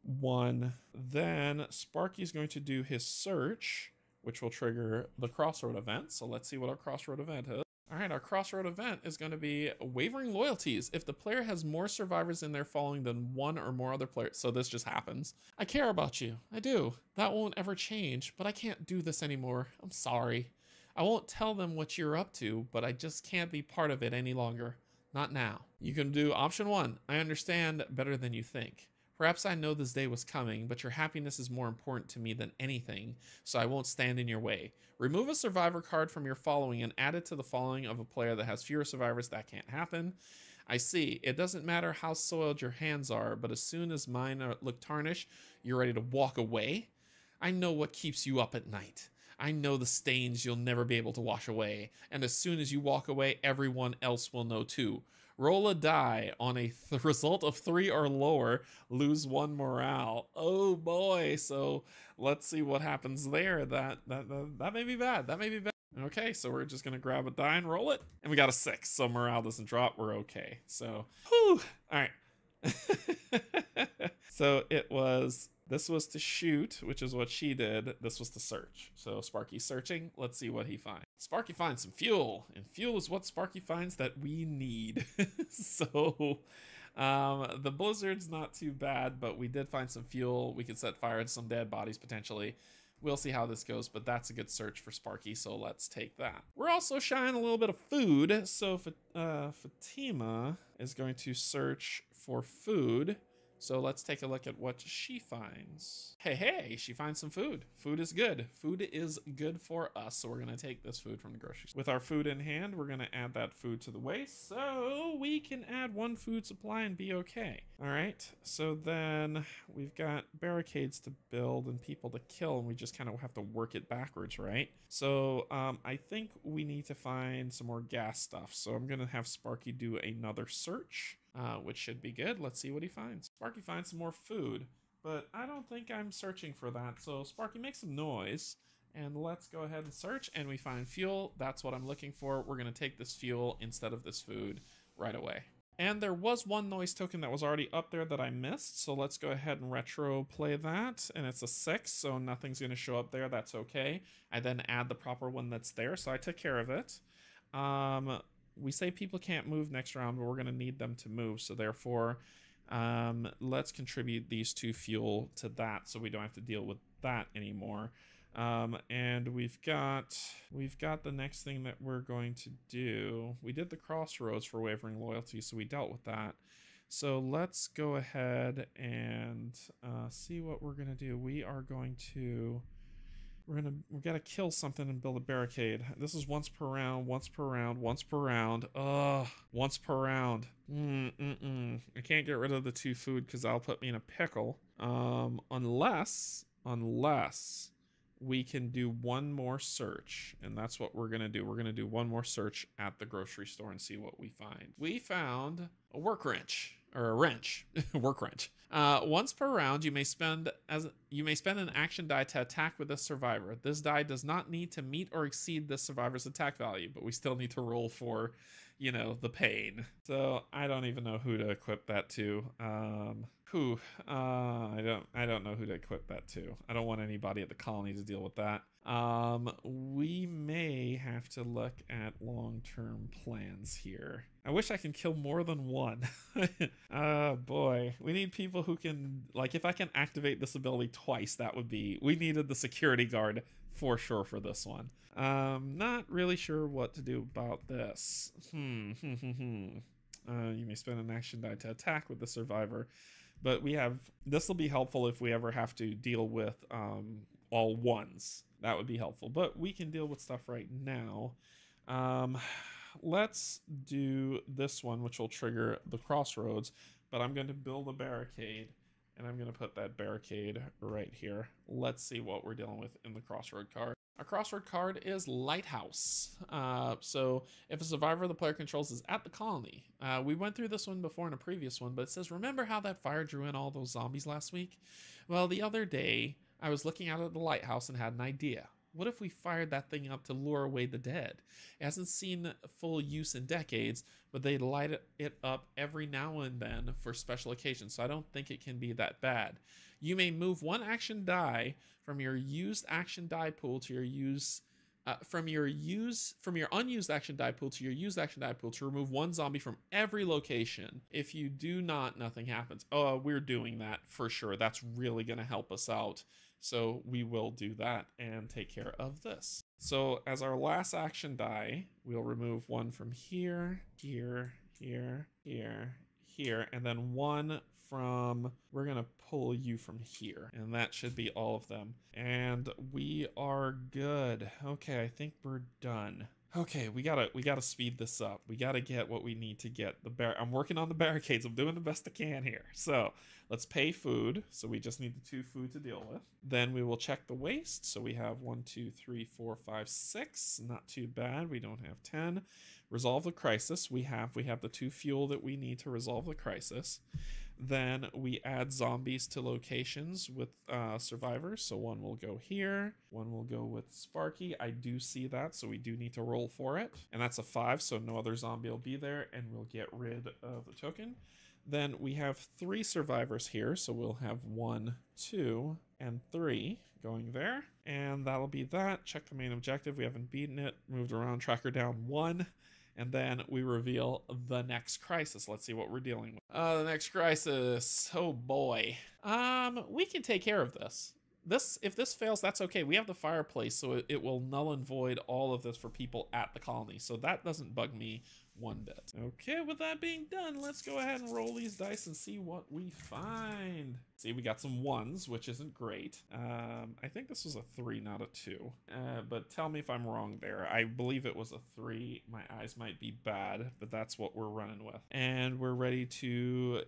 1. Then Sparky's going to do his search, which will trigger the crossroad event. So let's see what our crossroad event is. All right, our crossroad event is going to be wavering loyalties. If the player has more survivors in their following than 1 or more other players, so this just happens. I care about you. I do. That won't ever change, but I can't do this anymore. I'm sorry. I won't tell them what you're up to, but I just can't be part of it any longer. Not now. You can do option 1. I understand better than you think. Perhaps I know this day was coming, but your happiness is more important to me than anything, so I won't stand in your way. Remove a survivor card from your following and add it to the following of a player that has fewer survivors. That can't happen. I see. It doesn't matter how soiled your hands are, but as soon as mine look tarnished, you're ready to walk away. I know what keeps you up at night. I know the stains you'll never be able to wash away, and as soon as you walk away, everyone else will know too. Roll a die. On a result of 3 or lower, lose 1 morale. Oh boy, so let's see what happens there. That may be bad. That may be bad. Okay, so we're just gonna grab a die and roll it, and we got a 6, so morale doesn't drop. We're okay. So, whew. All right. So this was to shoot, which is what she did. This was to search. So Sparky's searching. Let's see what he finds. Sparky finds some fuel, and fuel is what Sparky finds that we need. So the blizzard's not too bad, but we did find some fuel. We could set fire to some dead bodies potentially. We'll see how this goes, but that's a good search for Sparky, so let's take that. We're also shying a little bit of food, so Fatima is going to search for food. So let's take a look at what she finds. Hey, she finds some food. Food is good. Food is good for us. So we're going to take this food from the grocery store. With our food in hand, we're going to add that food to the waste so we can add 1 food supply and be okay. All right. So then we've got barricades to build and people to kill, and we just kind of have to work it backwards, right? So I think we need to find some more gas stuff. So I'm going to have Sparky do another search. Which should be good. Let's see what he finds. Sparky finds some more food, but I don't think I'm searching for that. So Sparky, make some noise, and let's go ahead and search, and we find fuel. That's what I'm looking for. We're going to take this fuel instead of this food right away. And there was 1 noise token that was already up there that I missed, so let's go ahead and retro play that, and it's a 6, so nothing's going to show up there. That's okay. I then add the proper one that's there, so I took care of it. We say people can't move next round, but we're going to need them to move. So therefore, let's contribute these 2 fuel to that so we don't have to deal with that anymore. And we've got the next thing that we're going to do. We did the crossroads for wavering loyalty, so we dealt with that. So let's go ahead and see what we're going to do. We are going to We gotta kill something and build a barricade. This is once per round, once per round, once per round. Ugh, once per round. I can't get rid of the 2 food because that'll put me in a pickle. Unless we can do one more search, and that's what we're gonna do. We're gonna do one more search at the grocery store and see what we find. We found a workbench, or a wrench, workbench. Once per round, you may spend an action die to attack with a survivor. This die does not need to meet or exceed the survivor's attack value, but we still need to roll for, you know, the pain. So I don't even know who to equip that to. I don't know who to equip that to. I don't want anybody at the colony to deal with that. We may have to look at long-term plans here. I wish I can kill more than one. Oh boy, we need people who can, like, if I can activate this ability twice, that would be, we needed the security guard for sure for this one. Not really sure what to do about this. You may spend an action die to attack with the survivor, but we have, this will be helpful if we ever have to deal with all ones. That would be helpful, but we can deal with stuff right now. Let's do this one, which will trigger the crossroads, but I'm going to build a barricade, and I'm going to put that barricade right here. Let's see what we're dealing with in the crossroad card. Our crossroad card is Lighthouse. So if a survivor the player controls is at the colony, we went through this one before in a previous one, but it says, remember how that fire drew in all those zombies last week? Well, the other day, I was looking out at the lighthouse and had an idea. What if we fired that thing up to lure away the dead? It hasn't seen full use in decades, but they light it up every now and then for special occasions, so I don't think it can be that bad. You may move one action die from your used action die pool to your from your unused action die pool to your used action die pool to remove one zombie from every location. If you do not, nothing happens. Oh, we're doing that for sure. That's really going to help us out. So we will do that and take care of this. So as our last action die, we'll remove one from here, here, here, here, here, and then one from, we're gonna pull you from here, and that should be all of them. And we are good. Okay, I think we're done. Okay, we gotta speed this up. We gotta get what we need to get. I'm working on the barricades. I'm doing the best I can here. So let's pay food. So we just need the 2 food to deal with. Then we will check the waste. So we have 1, 2, 3, 4, 5, 6. Not too bad. We don't have 10. Resolve the crisis. We have the 2 fuel that we need to resolve the crisis. Then we add zombies to locations with survivors. So one will go here, one will go with Sparky. I do see that, so we do need to roll for it. And that's a 5, so no other zombie will be there, and we'll get rid of the token. Then we have 3 survivors here, so we'll have 1, 2, and 3 going there. And that'll be that. Check the main objective. We haven't beaten it. Moved around, tracker down 1. And then we reveal the next crisis. Let's see what we're dealing with. The next crisis. Oh boy. We can take care of this. If this fails, that's okay. We have the fireplace, so it will null and void all of this for people at the colony. So that doesn't bug me one bit. Okay, with that being done, let's go ahead and roll these dice and see what we find. See, we got some 1s, which isn't great. I think this was a 3, not a 2. But tell me if I'm wrong there. I believe it was a 3. My eyes might be bad, but that's what we're running with. And we're ready to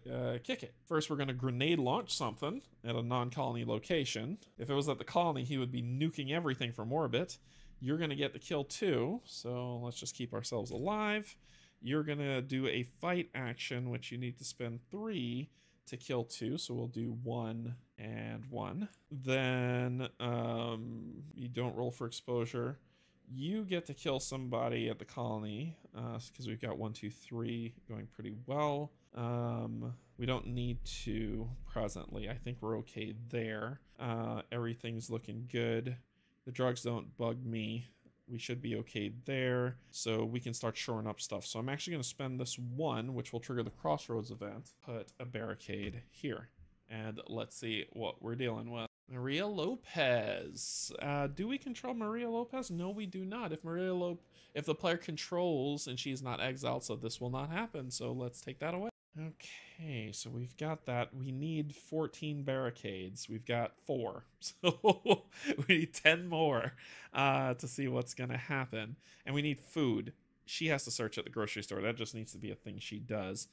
kick it. First, we're going to grenade launch something at a non-colony location. If it was at the colony, he would be nuking everything from orbit. You're going to get the kill too, so let's just keep ourselves alive. You're going to do a fight action, which you need to spend 3 to kill 2, so we'll do 1 and 1. Then you don't roll for exposure. You get to kill somebody at the colony, because we've got 1, 2, 3 going pretty well. We don't need to presently. I think we're okay there. Everything's looking good. The drugs don't bug me. We should be okay there. So we can start shoring up stuff. So I'm actually going to spend this 1, which will trigger the crossroads event, put a barricade here. And let's see what we're dealing with. Maria Lopez. Do we control Maria Lopez? No, we do not. If the player controls and she's not exiled, so this will not happen. So let's take that away. Okay, so we've got that. We need 14 barricades. We've got 4. So we need 10 more to see what's going to happen. And we need food. She has to search at the grocery store. That just needs to be a thing she does.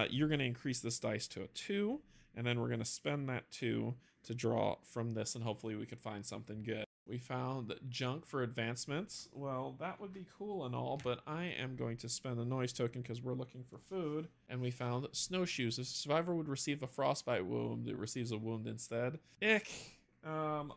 You're going to increase this dice to a 2, and then we're going to spend that 2 to draw from this, and hopefully we could find something good. We found junk for advancements. Well, that would be cool and all, but I am going to spend a noise token because we're looking for food. And we found snowshoes. If a survivor would receive a frostbite wound, it receives a wound instead. Ick.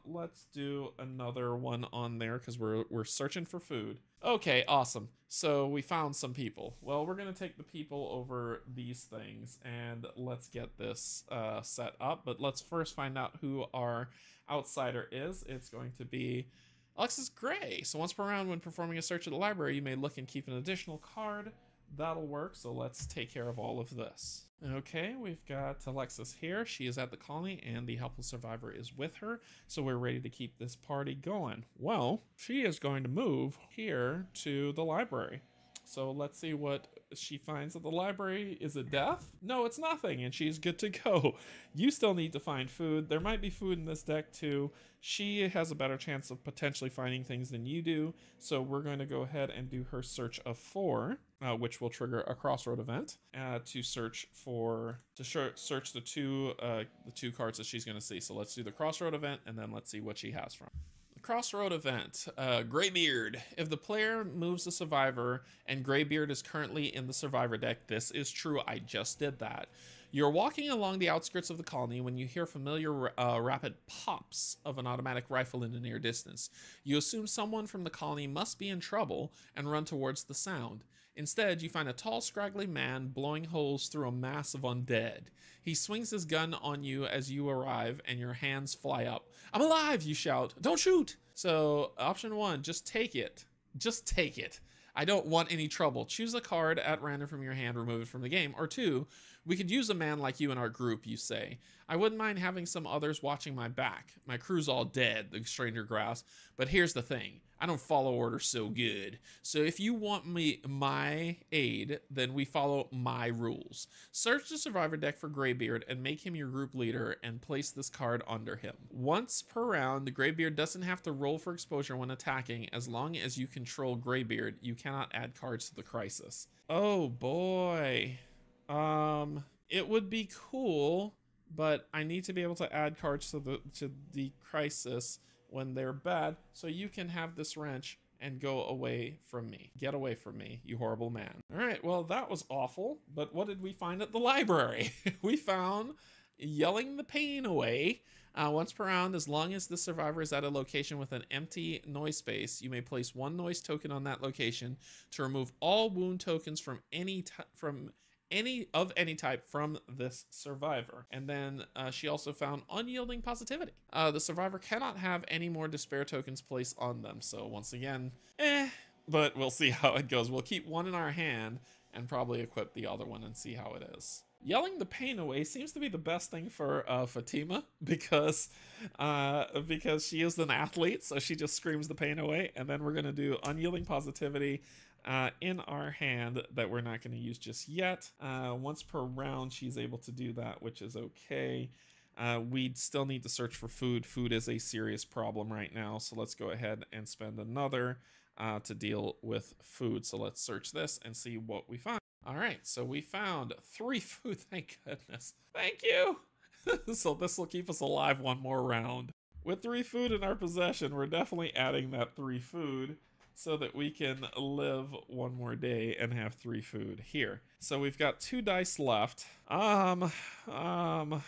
Let's do another one on there because we're searching for food. Okay, awesome. So we found some people. Well, we're gonna take the people over these things and let's get this set up. But let's first find out who our outsider is. It's going to be Alexis Gray. So once per round when performing a search at the library, you may look and keep an additional card. That'll work, so let's take care of all of this. Okay, we've got Alexis here. She is at the colony and the helpless survivor is with her, so we're ready to keep this party going. Well, she is going to move here to the library. So let's see what she finds at the library. Is it death? No, it's nothing, and she's good to go. You still need to find food. There might be food in this deck too. She has a better chance of potentially finding things than you do, so we're going to go ahead and do her search of 4, which will trigger a crossroad event to search the two cards that she's going to see. So let's do the crossroad event, and then let's see what she has from. Crossroad event, Graybeard. If the player moves the survivor and Graybeard is currently in the survivor deck, this is true, I just did that. You're walking along the outskirts of the colony when you hear familiar rapid pops of an automatic rifle in the near distance. You assume someone from the colony must be in trouble and run towards the sound. Instead, you find a tall, scraggly man blowing holes through a mass of undead. He swings his gun on you as you arrive, and your hands fly up. "I'm alive!" you shout. "Don't shoot!" So, option 1, just take it. Just take it. I don't want any trouble. Choose a card at random from your hand, remove it from the game. Or 2, we could use a man like you in our group, you say. I wouldn't mind having some others watching my back. My crew's all dead, the stranger growls. But here's the thing. I don't follow orders so good. So if you want my aid, then we follow my rules. Search the survivor deck for Graybeard and make him your group leader and place this card under him. Once per round, the Graybeard doesn't have to roll for exposure when attacking. As long as you control Graybeard, you cannot add cards to the crisis. Oh boy. It would be cool, but I need to be able to add cards to the crisis when they're bad, so you can have this wrench and go away from me. Get away from me, you horrible man. All right, well, that was awful, but what did we find at the library? We found Yelling the Pain Away. Once per round, as long as the survivor is at a location with an empty noise space, you may place 1 noise token on that location to remove all wound tokens from any type from this survivor. And then she also found Unyielding Positivity. The survivor cannot have any more despair tokens placed on them. So once again, but we'll see how it goes. We'll keep 1 in our hand and probably equip the other one and see how it is. Yelling the Pain Away seems to be the best thing for Fatima because she is an athlete, so she just screams the pain away. And then we're gonna do Unyielding Positivity in our hand that we're not going to use just yet. Once per round, she's able to do that, which is okay. We still need to search for food. Food is a serious problem right now, so let's go ahead and spend another to deal with food. So let's search this and see what we find. All right, so we found 3 food. Thank goodness. Thank you. So this will keep us alive 1 more round. With 3 food in our possession, we're definitely adding that 3 food so that we can live 1 more day and have 3 food here. So we've got 2 dice left. I don't know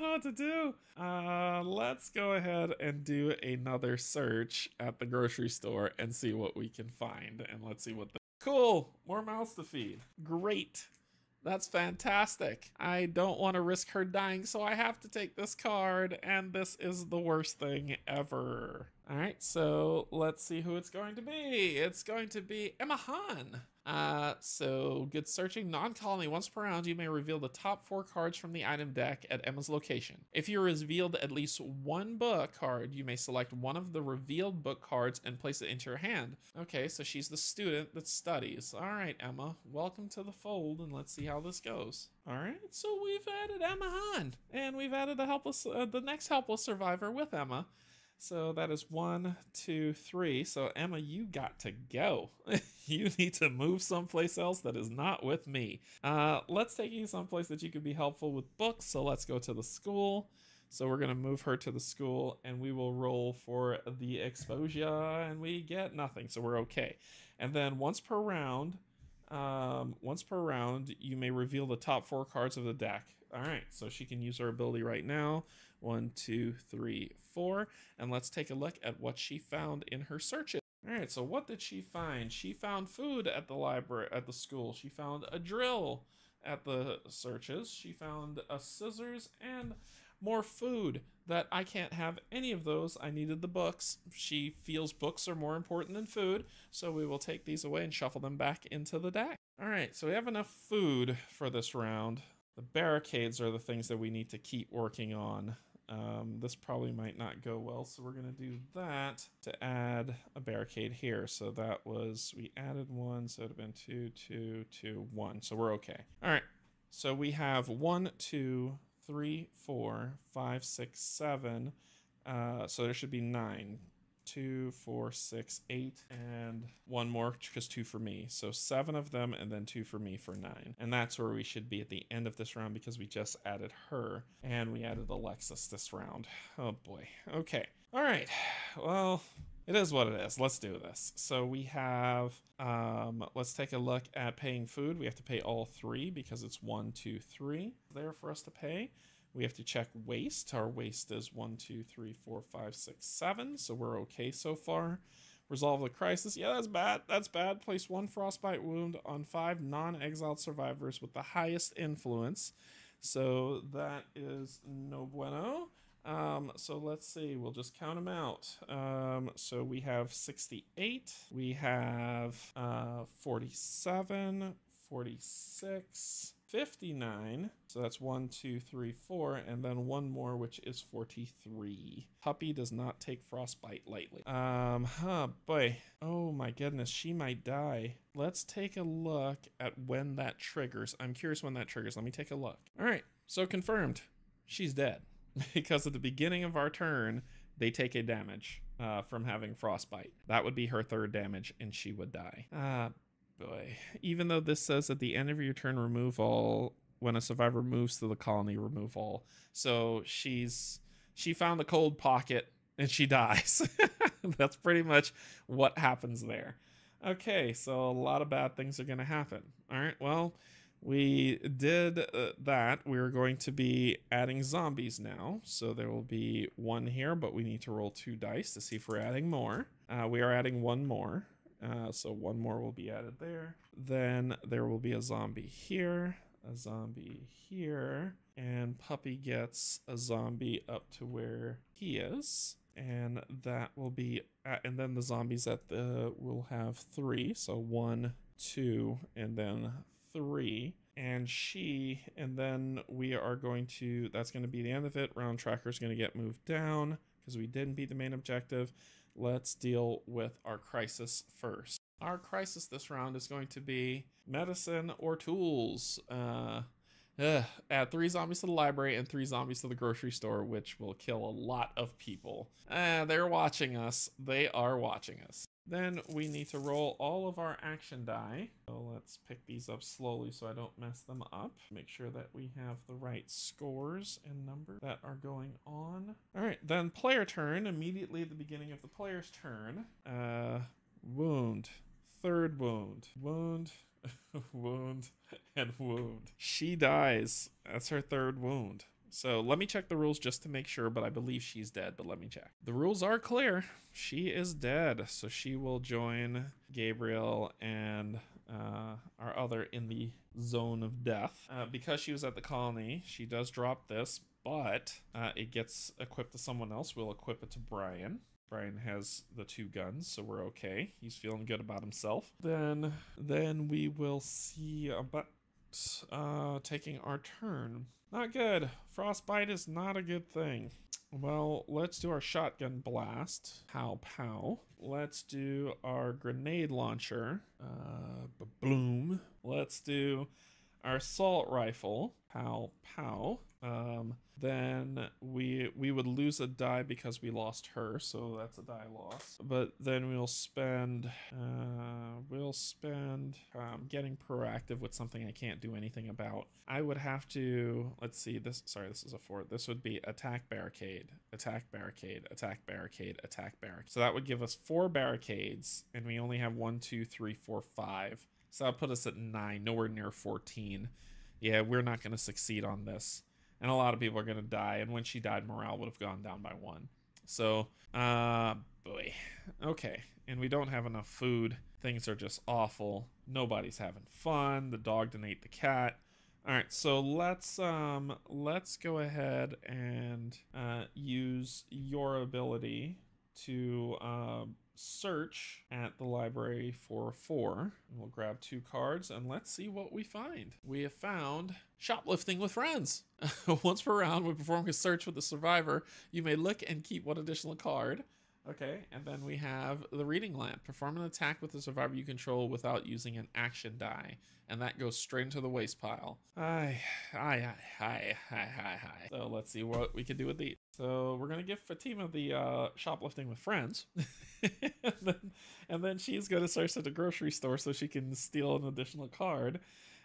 what to do. Let's go ahead and do another search at the grocery store and see what we can find. And let's see what cool, more mouths to feed. Great. That's fantastic. I don't want to risk her dying, so I have to take this card, and this is the worst thing ever. All right, so let's see who it's going to be. It's going to be Emma Han. So good searching. Non-colony. Once per round, you may reveal the top 4 cards from the item deck at Emma's location. If you revealed at least one book card, you may select one of the revealed book cards and place it into your hand. Okay, so she's the student that studies. All right, Emma, welcome to the fold, and let's see how this goes. All right, so we've added Emma on, and we've added the next helpless survivor with Emma. So that is 1, 2, 3. So Emma, you got to go. You need to move someplace else that is not with me. Let's take you someplace that you could be helpful with books. So let's go to the school. So we're going to move her to the school, and we will roll for the exposure, and we get nothing. So we're okay. And then once per round, you may reveal the top 4 cards of the deck. All right, so she can use her ability right now. 1, 2, 3, 4. And let's take a look at what she found in her searches. All right, so what did she find? She found food at the library, at the school. She found a drill at the searches. She found a scissors and more food. That I can't have any of those. I needed the books. She feels books are more important than food, so we will take these away and shuffle them back into the deck. All right, so we have enough food for this round. The barricades are the things that we need to keep working on. This probably might not go well, so we're going to do that to add a barricade here. So that was, we added 1, so it would have been 2, 2, 2, 1. So we're okay. All right, so we have 1, 2, 3, 4, 5, 6, 7. So there should be 9. 2, 4, 6, 8, and 1 more because 2 for me. So 7 of them, and then 2 for me for 9. And that's where we should be at the end of this round because we just added her and we added Alexis this round. Oh boy. Okay. All right. Well, it is what it is. Let's do this. So we have, let's take a look at paying food. We have to pay all 3 because it's 1, 2, 3 there for us to pay. We have to check waste. Our waste is 1, 2, 3, 4, 5, 6, 7. So we're okay so far. Resolve the crisis. Yeah, that's bad. That's bad. Place 1 frostbite wound on 5 non-exiled survivors with the highest influence. So that is no bueno. So let's see. We'll just count them out. So we have 68. We have 47, 46. 59. So that's 1, 2, 3, 4, and then 1 more, which is 43. Puppy does not take frostbite lightly. Boy. Oh my goodness, she might die. Let's take a look at when that triggers. I'm curious when that triggers. Let me take a look. All right, so confirmed. She's dead. Because at the beginning of our turn, they take a damage from having frostbite. That would be her 3rd damage, and she would die. Boy. Even though this says at the end of your turn, remove all. When a survivor moves to the colony, remove all. So she found a cold pocket and she dies. That's pretty much what happens there. Okay, so a lot of bad things are going to happen. All right, well, we did that. We're going to be adding zombies now. So there will be 1 here, but we need to roll 2 dice to see if we're adding more. We are adding 1 more. So 1 more will be added there. Then there will be a zombie here, a zombie here, and Puppy gets a zombie up to where he is. And that will be, and then the zombies will have 3. So 1, 2, and then 3. And then we are going to, that's going to be the end of it. Round tracker is going to get moved down because we didn't beat the main objective. Let's deal with our crisis first. Our crisis this round is going to be medicine or tools. Add 3 zombies to the library and 3 zombies to the grocery store, which will kill a lot of people. They're watching us. They are watching us. Then we need to roll all of our action die. So let's pick these up slowly so I don't mess them up. Make sure that we have the right scores and numbers that are going on. All right, then player turn. Immediately at the beginning of the player's turn. Wound. 3rd wound. Wound. Wound. And wound. She dies. That's her 3rd wound. So let me check the rules just to make sure, but I believe she's dead, but let me check. The rules are clear. She is dead, so she will join Gabriel and our other in the zone of death. Because she was at the colony, she does drop this, but it gets equipped to someone else. We'll equip it to Brian. Brian has the 2 guns, so we're okay. He's feeling good about himself. Then we will see about taking our turn. Not good. Frostbite is not a good thing. Well, let's do our shotgun blast. Pow, pow. Let's do our grenade launcher. Bloom. Let's do our assault rifle. Pow, pow. Then we would lose a die because we lost her, so that's a die loss. But then we'll spend getting proactive with something I can't do anything about. I would have to, let's see, this is a 4. This would be attack barricade, attack barricade, attack barricade, attack barricade. So that would give us 4 barricades, and we only have 1, 2, 3, 4, 5. So that'll put us at 9, nowhere near 14. Yeah, we're not going to succeed on this. And a lot of people are going to die. And when she died, morale would have gone down by 1. So, boy. Okay. And we don't have enough food. Things are just awful. Nobody's having fun. The dog didn't eat the cat. All right. So let's go ahead and use your ability to search at the library for 4. We'll grab 2 cards and let's see what we find. We have found shoplifting with friends. Once per round, when performing a search with the survivor, you may look and keep 1 additional card. Okay, and then we have the reading lamp. Perform an attack with the survivor you control without using an action die, and that goes straight into the waste pile. Hi. So let's see what we can do with these. So we're gonna give Fatima the shoplifting with friends, and then she's gonna search at the grocery store so she can steal an additional card.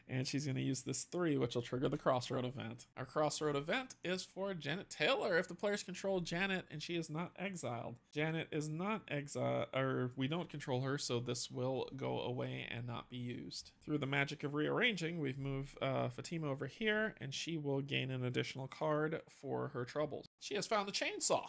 And she's going to use this 3, which will trigger the Crossroad event. Our Crossroad event is for Janet Taylor. If the players control Janet and she is not exiled. Janet is not exiled, or we don't control her, so this will go away and not be used. Through the magic of rearranging, we've moved Fatima over here, and she will gain an additional card for her troubles. She has found the chainsaw.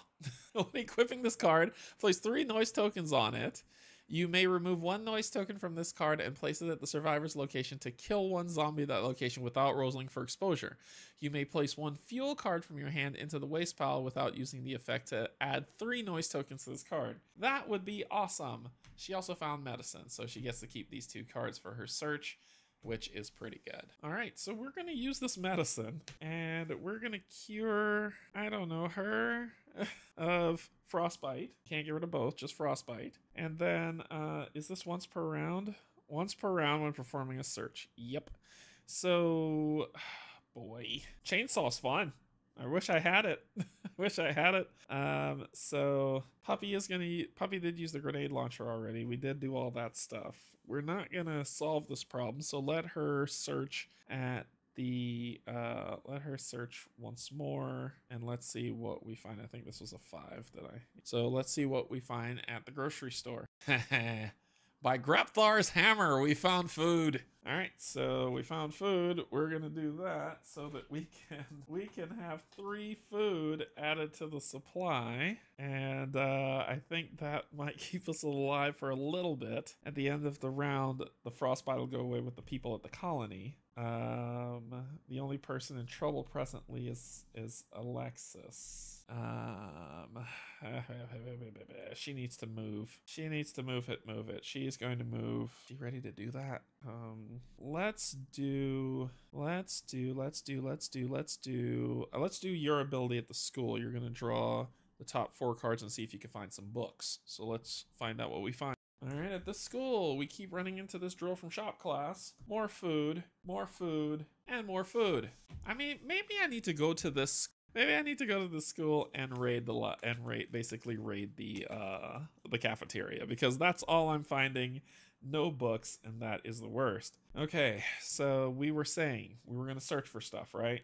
When equipping this card, place 3 noise tokens on it. You may remove 1 noise token from this card and place it at the survivor's location to kill 1 zombie at that location without rolling for exposure. You may place 1 fuel card from your hand into the waste pile without using the effect to add 3 noise tokens to this card. That would be awesome. She also found medicine, so she gets to keep these 2 cards for her search, which is pretty good. All right, so we're going to use this medicine, and we're going to cure, I don't know, her of frostbite. Can't get rid of both, just frostbite. And then, is this once per round? Once per round when performing a search. Yep. So, boy, chainsaw's fun. I wish I had it. Wish I had it. So Puppy did use the grenade launcher already. We did do all that stuff. We're not gonna solve this problem, so let her search at the let her search once more, and let's see what we find. I think this was a 5 that so let's see what we find at the grocery store. By Grepthar's hammer, we found food. All right, so we found food. We're gonna do that so that we can have 3 food added to the supply, and I think that might keep us alive for a little bit. At the end of the round, the frostbite will go away with the people at the colony. The only person in trouble presently is Alexis. She needs to move. She needs to move it. She is going to move. She ready to do that? Let's do your ability at the school. You're gonna draw the top 4 cards and see if you can find some books. So let's find out what we find. All right, at the school, we keep running into this drill from shop class. More food, and more food. I mean, maybe I need to go to this. Maybe I need to go to the school and basically raid the cafeteria, because that's all I'm finding. No books, and that is the worst. Okay, so we were saying we were gonna search for stuff, right?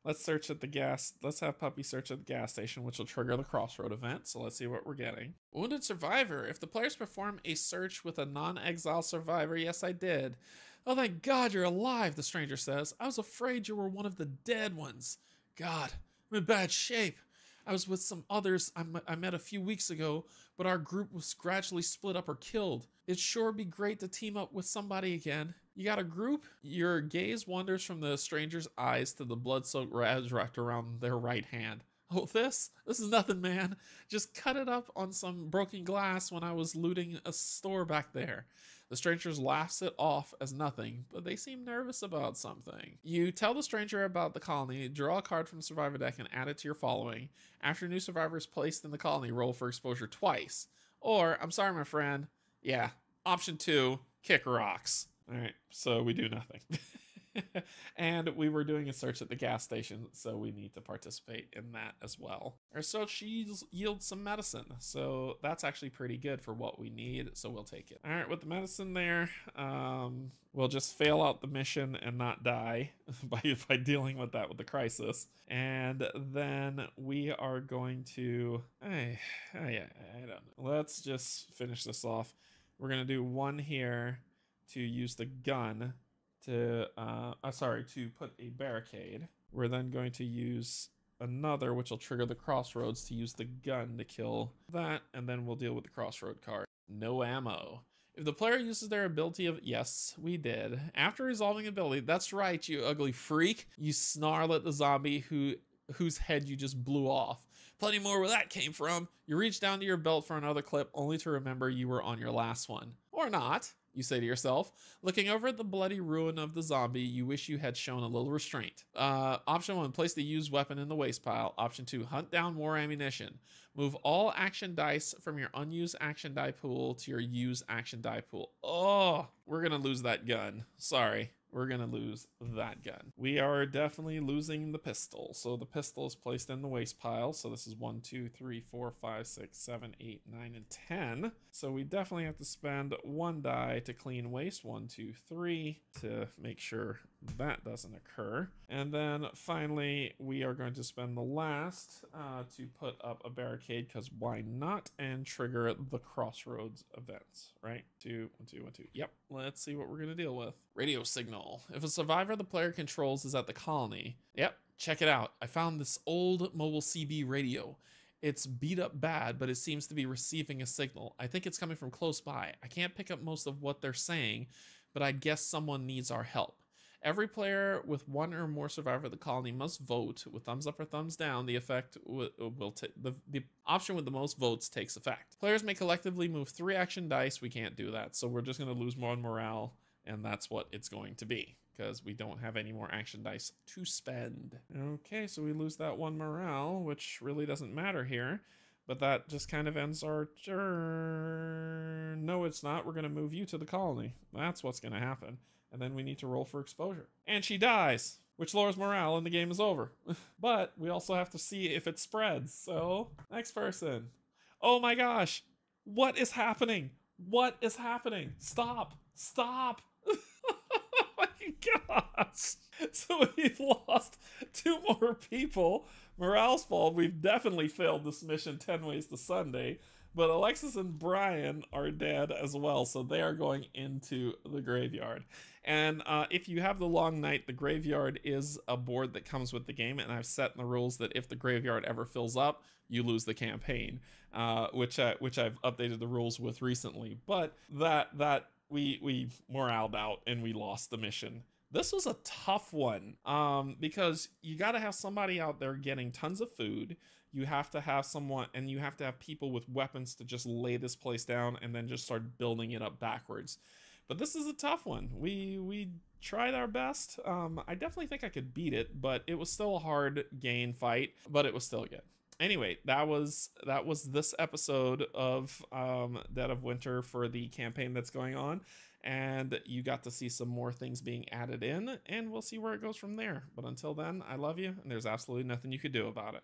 Let's have Puppy search at the gas station, which will trigger the Crossroad event. So let's see what we're getting. Wounded survivor. If the players perform a search with a non-exile survivor, yes, I did. Oh, thank God you're alive, the stranger says. I was afraid you were one of the dead ones. God, I'm in bad shape. I was with some others I met a few weeks ago, but our group was gradually split up or killed. It'd sure be great to team up with somebody again. You got a group? Your gaze wanders from the stranger's eyes to the blood-soaked rags wrapped around their right hand. Oh, this is nothing, man. Just cut it up on some broken glass when I was looting a store back there. The strangers laughs it off as nothing, but they seem nervous about something. You tell the stranger about the colony, draw a card from the survivor deck, and add it to your following. After new survivors placed in the colony, roll for exposure twice. Or, I'm sorry, my friend. Yeah, option 2, kick rocks. All right, so we do nothing. And we were doing a search at the gas station, so we need to participate in that as well. Our search yields some medicine, so that's actually pretty good for what we need, so we'll take it. All right, with the medicine there, we'll just fail out the mission and not die by dealing with that with the crisis. And then we are going to, I don't know. Let's just finish this off. We're gonna do one here to use the gun to put a barricade. We're then going to use another, which will trigger the crossroads, to use the gun to kill that, and then we'll deal with the crossroad card. No ammo. If the player uses their ability of, yes, we did. After resolving ability, that's right, you ugly freak. You snarl at the zombie whose head you just blew off. Plenty more where that came from. You reach down to your belt for another clip, only to remember you were on your last one. Or not, you say to yourself. Looking over at the bloody ruin of the zombie, you wish you had shown a little restraint. Option 1, place the used weapon in the waste pile. Option 2, hunt down more ammunition. Move all action dice from your unused action die pool to your used action die pool. Oh, we're gonna lose that gun. Sorry. We're gonna lose that gun. We are definitely losing the pistol. So the pistol is placed in the waste pile. So this is 1, 2, 3, 4, 5, 6, 7, 8, 9, and 10. So we definitely have to spend 1 die to clean waste. 1, 2, 3 to make sure that doesn't occur. And then finally, we are going to spend the last to put up a barricade, because why not, and trigger the crossroads events, right? 2, 1, 2, 1, 2. Yep, let's see what we're gonna deal with. Radio signal. If a survivor the player controls is at the colony, yep, check it out. I found this old mobile CB radio. It's beat up bad, but it seems to be receiving a signal. I think it's coming from close by. I can't pick up most of what they're saying, but I guess someone needs our help. Every player with 1 or more survivor of the colony must vote with thumbs up or thumbs down. The effect the option with the most votes takes effect. Players may collectively move 3 action dice. We can't do that, so we're just going to lose more morale, and that's what it's going to be, because we don't have any more action dice to spend. Okay, so we lose that 1 morale, which really doesn't matter here, but that just kind of ends our turn. No, it's not. We're going to move you to the colony. That's what's going to happen. And then we need to roll for exposure. And she dies, which lowers morale, and the game is over. But we also have to see if it spreads. So, next person. Oh my gosh. What is happening? What is happening? Stop. Stop. Oh my gosh. So we've lost 2 more people. Morale's fault. We've definitely failed this mission 10 Ways to Sunday. But Alexis and Brian are dead as well, so they are going into the graveyard. And if you have the long night, the graveyard is a board that comes with the game, and I've set in the rules that if the graveyard ever fills up, you lose the campaign, which I've updated the rules with recently. But that we moraled out and we lost the mission. This was a tough one, because you got to have somebody out there getting tons of food. You have to have someone, and you have to have people with weapons to just lay this place down and then just start building it up backwards. But this is a tough one. We tried our best. I definitely think I could beat it, but it was still a hard game fight, but it was still good. Anyway, that was this episode of Dead of Winter for the campaign that's going on. And you got to see some more things being added in, and we'll see where it goes from there. But until then, I love you, and there's absolutely nothing you could do about it.